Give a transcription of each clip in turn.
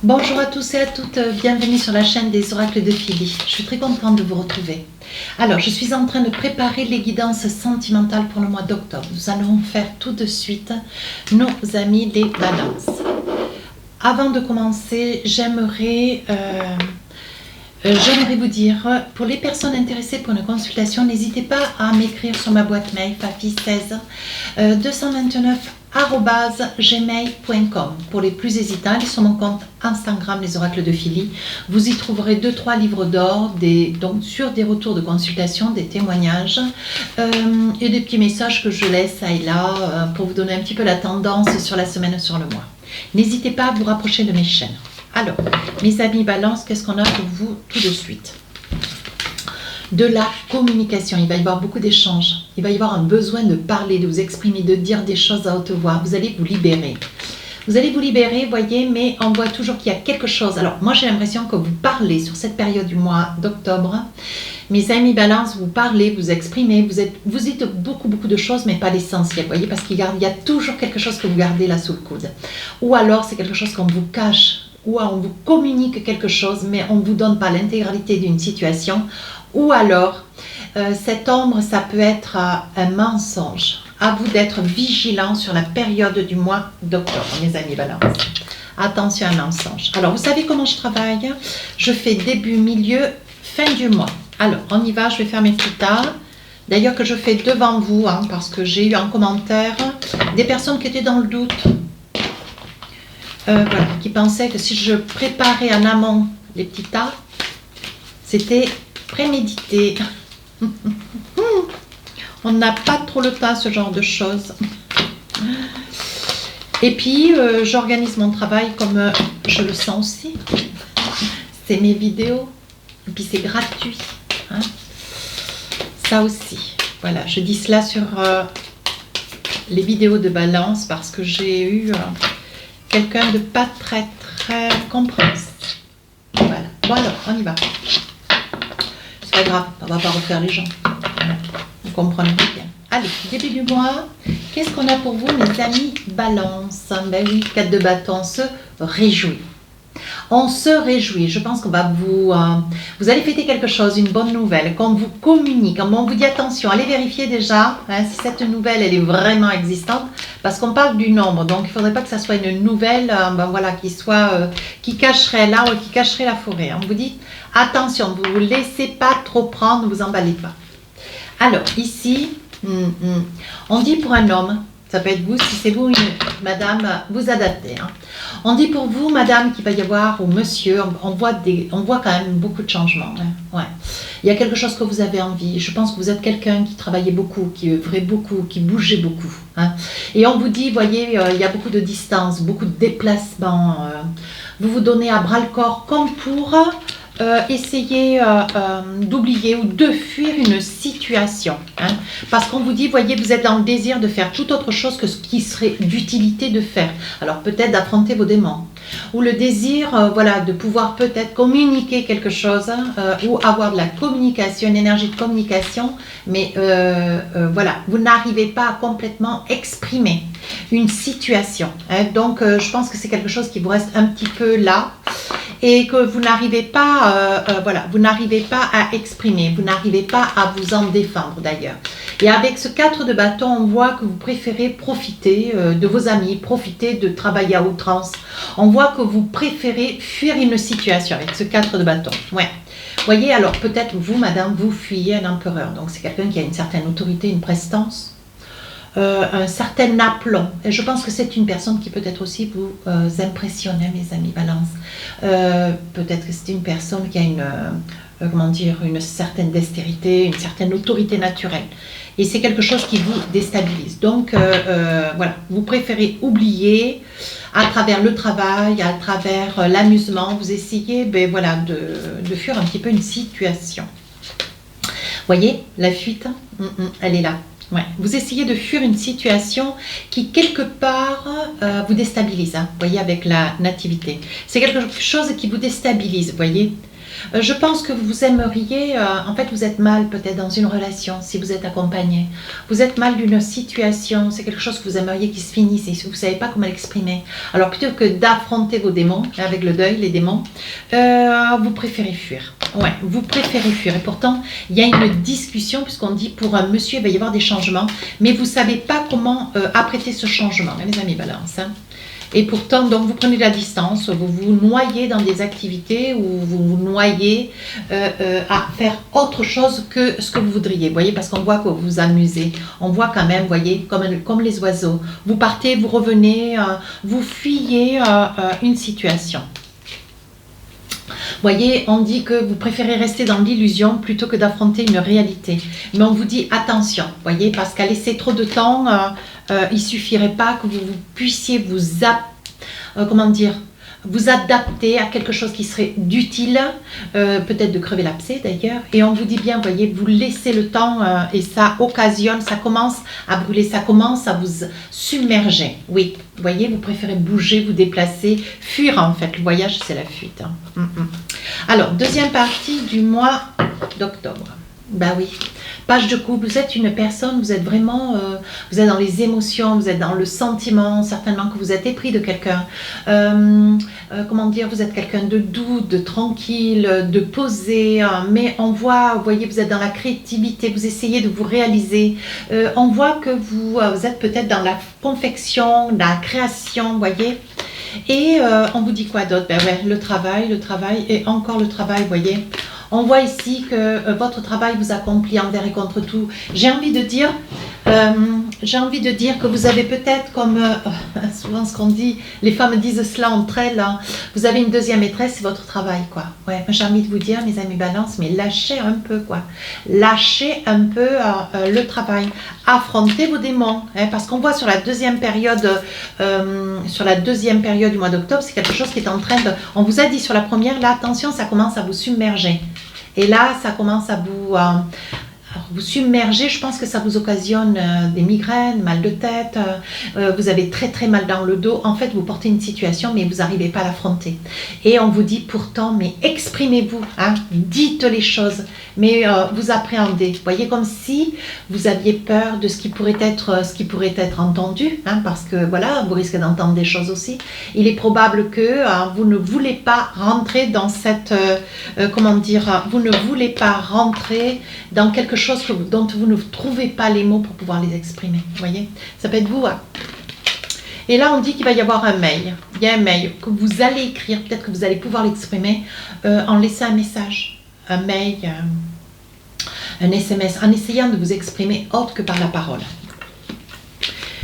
Bonjour à tous et à toutes, bienvenue sur la chaîne des oracles de Philly. Je suis très contente de vous retrouver. Alors, je suis en train de préparer les guidances sentimentales pour le mois d'octobre. Nous allons faire tout de suite nos amis les balances. Avant de commencer, j'aimerais vous dire, pour les personnes intéressées pour une consultation, n'hésitez pas à m'écrire sur ma boîte mail fafi16 229@gmail.com. Pour les plus hésitants, allez sur mon compte Instagram les oracles de Philly. Vous y trouverez 2-3 livres d'or, donc sur des retours de consultation, des témoignages et des petits messages que je laisse ça et là pour vous donner un petit peu la tendance sur la semaine, sur le mois. N'hésitez pas à vous rapprocher de mes chaînes. Alors, mes amis Balance, qu'est-ce qu'on a pour vous tout de suite? De la communication, il va y avoir beaucoup d'échanges, il va y avoir un besoin de parler, de vous exprimer, de dire des choses à haute voix, vous allez vous libérer. Vous allez vous libérer, voyez, mais on voit toujours qu'il y a quelque chose. Alors, moi j'ai l'impression que vous parlez sur cette période du mois d'octobre. Mes amis Balance, vous parlez, vous exprimez, vous dites beaucoup de choses, mais pas l'essentiel, voyez, parce qu'il y a toujours quelque chose que vous gardez là sous le coude. Ou alors c'est quelque chose qu'on vous cache, ou on vous communique quelque chose, mais on ne vous donne pas l'intégralité d'une situation. Ou alors, cette ombre, ça peut être un mensonge. À vous d'être vigilant sur la période du mois d'octobre, mes amis Balance. Attention à un mensonge. Alors, vous savez comment je travaille? Je fais début, milieu, fin du mois. Alors, on y va, je vais faire mes petits tas. D'ailleurs, que je fais devant vous, parce que j'ai eu en commentaire des personnes qui étaient dans le doute. Voilà, qui pensaient que si je préparais en amont les petits tas, c'était prémédité. On n'a pas trop le temps, ce genre de choses. Et puis, j'organise mon travail comme je le sens aussi. C'est mes vidéos. Et puis, c'est gratuit. Ça aussi. Voilà, je dis cela sur les vidéos de Balance parce que j'ai eu quelqu'un de pas très compréhensif. Voilà. Bon alors, on y va. C'est pas grave, on va pas refaire les gens. Voilà. Vous comprenez bien. Allez, début du mois, qu'est-ce qu'on a pour vous, mes amis Balance? Ben oui, 4 de bâton, on se réjouit. On se réjouit. Je pense qu'on va vous allez fêter quelque chose, une bonne nouvelle, qu'on vous communique. On vous dit attention, allez vérifier déjà si cette nouvelle elle est vraiment existante, parce qu'on parle du nombre, donc il ne faudrait pas que ça soit une nouvelle voilà, qui cacherait l'arbre, qui cacherait la forêt. On vous dit attention, vous ne vous laissez pas trop prendre, ne vous emballez pas. Alors ici, on dit pour un homme, ça peut être vous, si c'est vous, madame, vous adaptez. On dit pour vous, madame, qu'il va y avoir, ou monsieur, on voit quand même beaucoup de changements. Ouais. Il y a quelque chose que vous avez envie. Je pense que vous êtes quelqu'un qui travaillait beaucoup, qui œuvrait beaucoup, qui bougeait beaucoup. Et on vous dit, voyez, il y a beaucoup de distance, beaucoup de déplacements. Vous vous donnez à bras le corps comme pour essayer d'oublier ou de fuir une situation. Parce qu'on vous dit, voyez, vous êtes dans le désir de faire tout autre chose que ce qui serait d'utilité de faire. Alors peut-être d'affronter vos démons. Ou le désir voilà, de pouvoir peut-être communiquer quelque chose ou avoir de la communication, une énergie de communication, mais voilà, vous n'arrivez pas à complètement exprimer une situation. Donc je pense que c'est quelque chose qui vous reste un petit peu là. Et que vous n'arrivez pas, voilà, vous n'arrivez pas à exprimer, vous n'arrivez pas à vous en défendre d'ailleurs. Et avec ce 4 de bâton, on voit que vous préférez profiter de vos amis, profiter de travailler à outrance. On voit que vous préférez fuir une situation avec ce 4 de bâton. Ouais. Voyez, alors peut-être vous, madame, vous fuyez un empereur. Donc c'est quelqu'un qui a une certaine autorité, une prestance. Un certain aplomb. Et je pense que c'est une personne qui peut-être aussi vous impressionner, mes amis Balance. Peut-être que c'est une personne qui a une certaine dextérité, une certaine autorité naturelle. Et c'est quelque chose qui vous déstabilise. Donc, voilà, vous préférez oublier à travers le travail, à travers l'amusement, vous essayez voilà, de fuir un petit peu une situation. Voyez, la fuite, elle est là. Ouais. Vous essayez de fuir une situation qui quelque part vous déstabilise, voyez, avec la nativité. C'est quelque chose qui vous déstabilise, voyez. Je pense que vous aimeriez, en fait vous êtes mal peut-être dans une relation si vous êtes accompagné. Vous êtes mal d'une situation, c'est quelque chose que vous aimeriez qui se finisse et vous ne savez pas comment l'exprimer. Alors plutôt que d'affronter vos démons, avec le deuil, les démons, vous préférez fuir. Ouais, vous préférez fuir. Et pourtant, il y a une discussion puisqu'on dit pour un monsieur, il va y avoir des changements, mais vous ne savez pas comment apprêter ce changement, hein, les amis balance. Hein. Et pourtant, donc, vous prenez de la distance, vous vous noyez dans des activités ou vous vous noyez à faire autre chose que ce que vous voudriez. Vous voyez, parce qu'on voit que vous vous amusez. On voit quand même, vous voyez, comme les oiseaux. Vous partez, vous revenez, vous fuyez une situation. Vous voyez, on dit que vous préférez rester dans l'illusion plutôt que d'affronter une réalité. Mais on vous dit attention, vous voyez, parce qu'à laisser trop de temps, il ne suffirait pas que vous puissiez comment dire, vous adapter à quelque chose qui serait d'utile, peut-être de crever l'abcès d'ailleurs, et on vous dit bien, vous voyez, vous laissez le temps et ça occasionne, ça commence à brûler, ça commence à vous submerger. Oui, vous voyez, vous préférez bouger, vous déplacer, fuir en fait, le voyage c'est la fuite. Hein. Alors, deuxième partie du mois d'octobre. Bah oui, page de coupe, vous êtes une personne, vous êtes vraiment, vous êtes dans les émotions, vous êtes dans le sentiment, certainement que vous êtes épris de quelqu'un, comment dire, vous êtes quelqu'un de doux, de tranquille, de posé, mais on voit, vous voyez, vous êtes dans la créativité, vous essayez de vous réaliser, on voit que vous êtes peut-être dans la confection, la création, vous voyez. Et on vous dit quoi d'autre? Ben ouais, le travail et encore le travail, vous voyez. On voit ici que votre travail vous accomplit envers et contre tout. J'ai envie de dire que vous avez peut-être comme souvent ce qu'on dit, les femmes disent cela entre elles, hein, vous avez une deuxième maîtresse, c'est votre travail quoi. Ouais, j'ai envie de vous dire mes amis balance, mais lâchez un peu quoi. Lâchez un peu le travail. Affrontez vos démons, hein, parce qu'on voit sur la deuxième période du mois d'octobre, c'est quelque chose qui est en train de... On vous a dit sur la première, là attention, ça commence à vous submerger. Et là, ça commence à vous submerger, je pense que ça vous occasionne des migraines, mal de tête, vous avez très très mal dans le dos. En fait, vous portez une situation, mais vous n'arrivez pas à l'affronter. Et on vous dit pourtant, mais exprimez-vous, hein, dites les choses, mais vous appréhendez. Vous voyez, comme si vous aviez peur de ce qui pourrait être entendu, hein, parce que voilà, vous risquez d'entendre des choses aussi. Il est probable que vous ne voulez pas rentrer dans cette, comment dire, vous ne voulez pas rentrer dans quelque chose dont vous ne trouvez pas les mots pour pouvoir les exprimer. Vous voyez, ça peut être vous. Hein. Et là, on dit qu'il va y avoir un mail. Il y a un mail que vous allez écrire. Peut-être que vous allez pouvoir l'exprimer en laissant un message, un mail, un SMS, en essayant de vous exprimer autre que par la parole.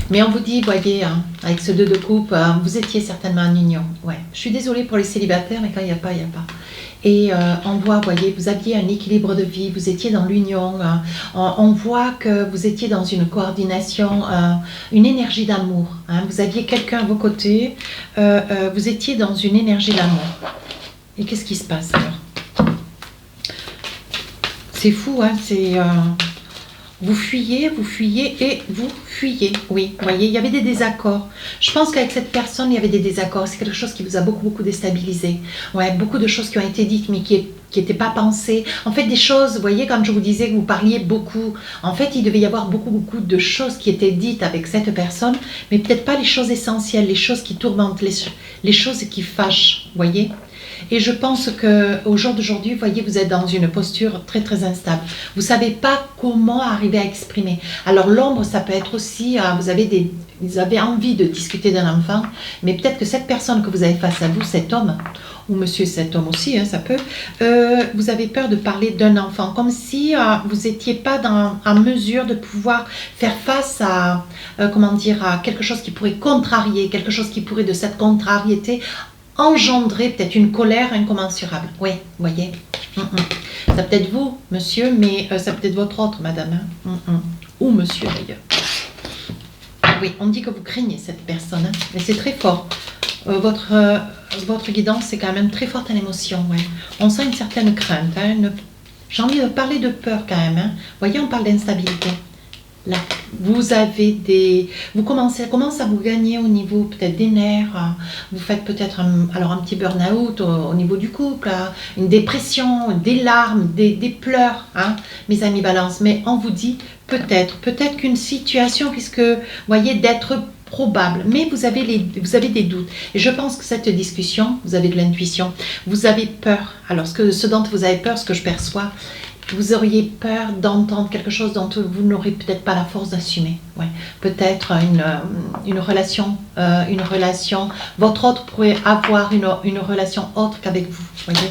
Mais on vous dit, voyez, hein, avec ce 2 de coupe, vous étiez certainement en union. Ouais. Je suis désolée pour les célibataires, mais quand il n'y a pas, il n'y a pas. Et on voit, voyez, vous aviez un équilibre de vie, vous étiez dans l'union, on voit que vous étiez dans une coordination, une énergie d'amour. Hein, vous aviez quelqu'un à vos côtés, vous étiez dans une énergie d'amour. Et qu'est-ce qui se passe alors? C'est fou, hein, c'est... Vous fuyez et vous fuyez. Oui, vous voyez, il y avait des désaccords. Je pense qu'avec cette personne, il y avait des désaccords. C'est quelque chose qui vous a beaucoup déstabilisé. Ouais, beaucoup de choses qui ont été dites, mais qui n'étaient pas pensées. En fait, des choses, vous voyez, quand je vous disais que vous parliez beaucoup, en fait, il devait y avoir beaucoup de choses qui étaient dites avec cette personne, mais peut-être pas les choses essentielles, les choses qui tourmentent, les choses qui fâchent, vous voyez. Et je pense qu'au jour d'aujourd'hui, vous voyez, vous êtes dans une posture très instable. Vous ne savez pas comment arriver à exprimer. Alors l'ombre, ça peut être aussi, vous avez envie de discuter d'un enfant, mais peut-être que cette personne que vous avez face à vous, cet homme, ou monsieur cet homme aussi, hein, ça peut, vous avez peur de parler d'un enfant, comme si vous n'étiez pas en mesure de pouvoir faire face à, comment dire, à quelque chose qui pourrait contrarier, quelque chose qui pourrait de cette contrariété engendrer peut-être une colère incommensurable. Oui, vous voyez. Ça peut être vous, monsieur, mais ça peut être votre autre, madame. Hein. Ou monsieur, d'ailleurs. Oui, on dit que vous craignez cette personne. Hein. Mais c'est très fort. Votre guidance, c'est quand même très forte en émotion. Ouais. On sent une certaine crainte. Hein, j'ai envie de parler de peur quand même. Hein. Vous voyez, on parle d'instabilité. Là, vous avez des... Vous commencez à vous gagner au niveau peut-être des nerfs. Vous faites peut-être alors un petit burn-out au niveau du couple, une dépression, des larmes, des pleurs, hein, mes amis balance. Mais on vous dit peut-être qu'une situation, puisque, vous voyez, d'être probable, mais vous avez des doutes. Et je pense que cette discussion, vous avez de l'intuition, vous avez peur. Alors, ce dont vous avez peur, ce que je perçois, vous auriez peur d'entendre quelque chose dont vous n'aurez peut-être pas la force d'assumer. Ouais. Peut-être une relation, votre autre pourrait avoir une relation autre qu'avec vous. Voyez.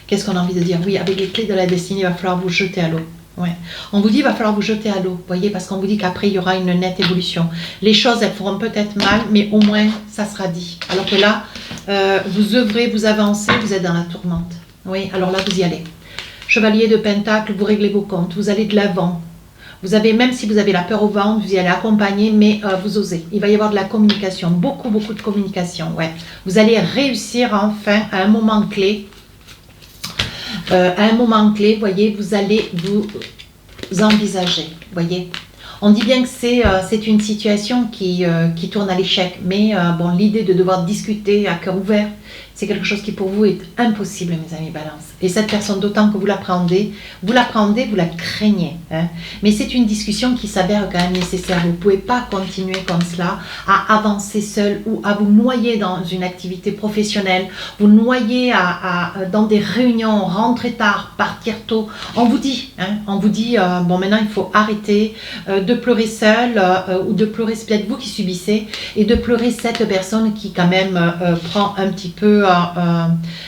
Qu'est-ce qu'on a envie de dire? Oui, avec les clés de la destinée, il va falloir vous jeter à l'eau. Ouais. On vous dit qu'il va falloir vous jeter à l'eau, voyez, parce qu'on vous dit qu'après il y aura une nette évolution. Les choses, elles feront peut-être mal, mais au moins ça sera dit. Alors que là, vous œuvrez, vous avancez, vous êtes dans la tourmente. Oui, alors là vous y allez. Chevalier de Pentacle, vous réglez vos comptes, vous allez de l'avant. Vous avez, même si vous avez la peur au ventre, vous y allez accompagner, mais vous osez. Il va y avoir de la communication, beaucoup de communication. Ouais. Vous allez réussir enfin à un moment clé. À un moment clé, voyez, vous allez vous envisager, voyez. On dit bien que c'est une situation qui tourne à l'échec, mais bon, l'idée de devoir discuter à cœur ouvert, c'est quelque chose qui pour vous est impossible, mes amis balance. Et cette personne, d'autant que vous l'appréhendez, vous la craignez. Hein. Mais c'est une discussion qui s'avère quand même nécessaire. Vous ne pouvez pas continuer comme cela, à avancer seul ou à vous noyer dans une activité professionnelle, vous noyer dans des réunions, rentrer tard, partir tôt. On vous dit, bon maintenant il faut arrêter de pleurer seul ou de pleurer, c'est peut-être vous qui subissez, et de pleurer cette personne qui quand même prend un petit peu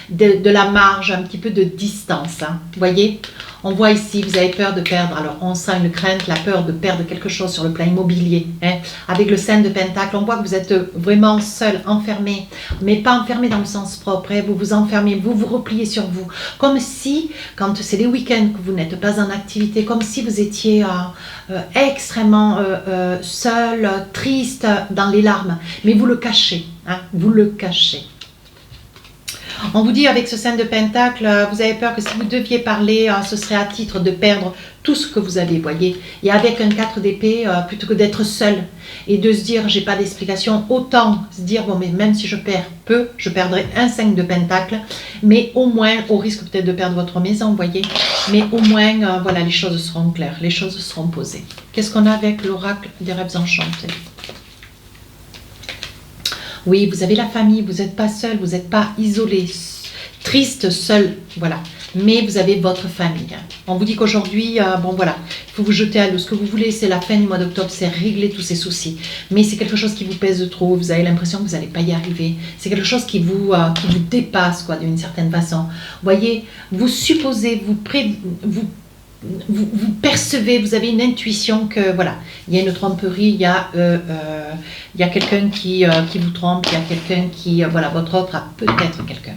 de la marge, un petit peu de distance. Hein. Vous voyez, on voit ici, vous avez peur de perdre. Alors, on sent une crainte, la peur de perdre quelque chose sur le plan immobilier. Hein. Avec le 5 de Pentacle, on voit que vous êtes vraiment seul, enfermé, mais pas enfermé dans le sens propre. Hein. Vous vous enfermez, vous vous repliez sur vous. Comme si, quand c'est les week-ends que vous n'êtes pas en activité, comme si vous étiez extrêmement seul, triste, dans les larmes. Mais vous le cachez. Hein. Vous le cachez. On vous dit avec ce 5 de Pentacle, vous avez peur que si vous deviez parler, ce serait à titre de perdre tout ce que vous avez, voyez. Et avec un 4 d'épée, plutôt que d'être seul et de se dire, j'ai pas d'explication, autant se dire, bon, mais même si je perds peu, je perdrai un 5 de Pentacle, mais au moins, au risque peut-être de perdre votre maison, vous voyez, mais au moins, voilà, les choses seront claires, les choses seront posées. Qu'est-ce qu'on a avec l'oracle des rêves enchantés? Oui, vous avez la famille, vous n'êtes pas seul, vous n'êtes pas isolé, triste, seul, voilà. Mais vous avez votre famille. On vous dit qu'aujourd'hui, bon voilà, il faut vous jeter à l'eau. Ce que vous voulez, c'est la fin du mois d'octobre, c'est régler tous ces soucis. Mais c'est quelque chose qui vous pèse trop, vous avez l'impression que vous n'allez pas y arriver. C'est quelque chose qui vous dépasse, quoi, d'une certaine façon. Vous voyez, vous supposez, vous percevez, vous avez une intuition que voilà, il y a une tromperie, il y a quelqu'un qui vous trompe, il y a quelqu'un qui, voilà, votre autre a peut-être quelqu'un.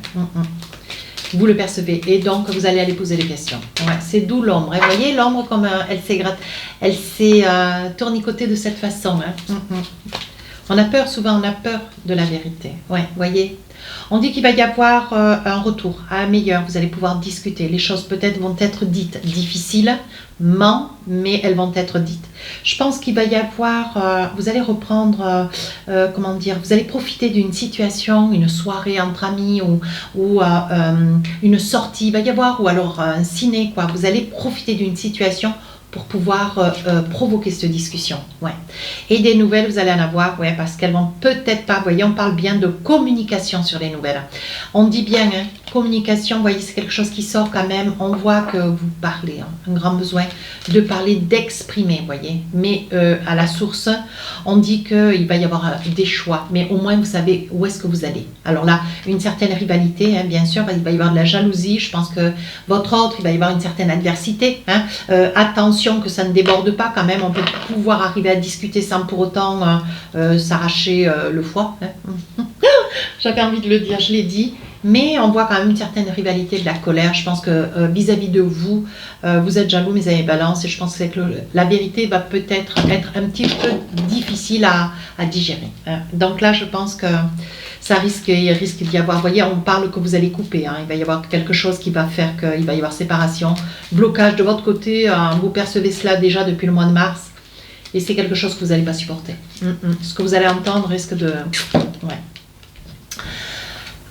Vous le percevez et donc vous allez aller poser des questions. Ouais, c'est d'où l'ombre. Vous voyez l'ombre comme elle s'est tournicotée de cette façon. Hein. On a peur, souvent on a peur de la vérité. Ouais, voyez. On dit qu'il va y avoir un retour à un meilleur, vous allez pouvoir discuter. Les choses peut-être vont être dites difficilement, mais elles vont être dites. Je pense qu'il va y avoir, vous allez reprendre, comment dire, vous allez profiter d'une situation, une soirée entre amis ou une sortie, il va y avoir, ou alors un ciné, quoi. Vous allez profiter d'une situation pour pouvoir provoquer cette discussion. Ouais. Et des nouvelles, vous allez en avoir, ouais, parce qu'elles vont peut-être pas, vous voyez, on parle bien de communication sur les nouvelles. On dit bien, hein, communication, vous voyez, c'est quelque chose qui sort quand même, on voit que vous parlez, hein, un grand besoin de parler, d'exprimer, vous voyez, mais à la source, on dit qu'il va y avoir des choix, mais au moins vous savez où est-ce que vous allez. Alors là, une certaine rivalité, hein, bien sûr, il va y avoir de la jalousie, je pense que votre autre, il va y avoir une certaine adversité, hein, attention que ça ne déborde pas quand même, on peut pouvoir arriver à discuter sans pour autant s'arracher le foie. Hein. J'avais envie de le dire, je l'ai dit. Mais on voit quand même une certaine rivalité, de la colère. Je pense que vis-à-vis de vous, vous êtes jaloux, mes amis Balance, et je pense que la vérité va peut-être être un petit peu difficile à digérer. Donc là, je pense que il risque d'y avoir, vous voyez, on parle que vous allez couper, il va y avoir quelque chose qui va faire qu'il va y avoir séparation, blocage de votre côté, vous percevez cela déjà depuis le mois de mars, et c'est quelque chose que vous n'allez pas supporter. Ce que vous allez entendre risque de... Ouais.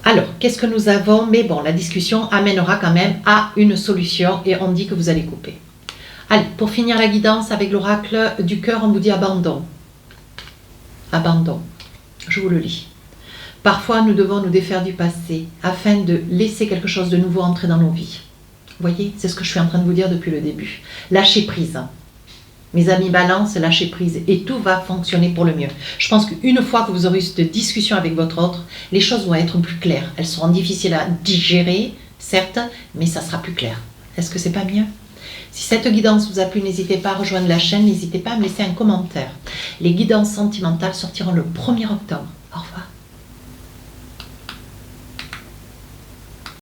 Alors, qu'est-ce que nous avons? Mais bon, la discussion amènera quand même à une solution et on dit que vous allez couper. Allez, pour finir la guidance avec l'oracle du cœur, on vous dit abandon. Abandon. Je vous le lis. Parfois, nous devons nous défaire du passé afin de laisser quelque chose de nouveau entrer dans nos vies. Vous voyez, c'est ce que je suis en train de vous dire depuis le début. Lâcher prise. Mes amis Balance, lâchez prise et tout va fonctionner pour le mieux. Je pense qu'une fois que vous aurez eu cette discussion avec votre autre, les choses vont être plus claires. Elles seront difficiles à digérer, certes, mais ça sera plus clair. Est-ce que c'est pas mieux? Si cette guidance vous a plu, n'hésitez pas à rejoindre la chaîne, n'hésitez pas à me laisser un commentaire. Les guidances sentimentales sortiront le 1er octobre.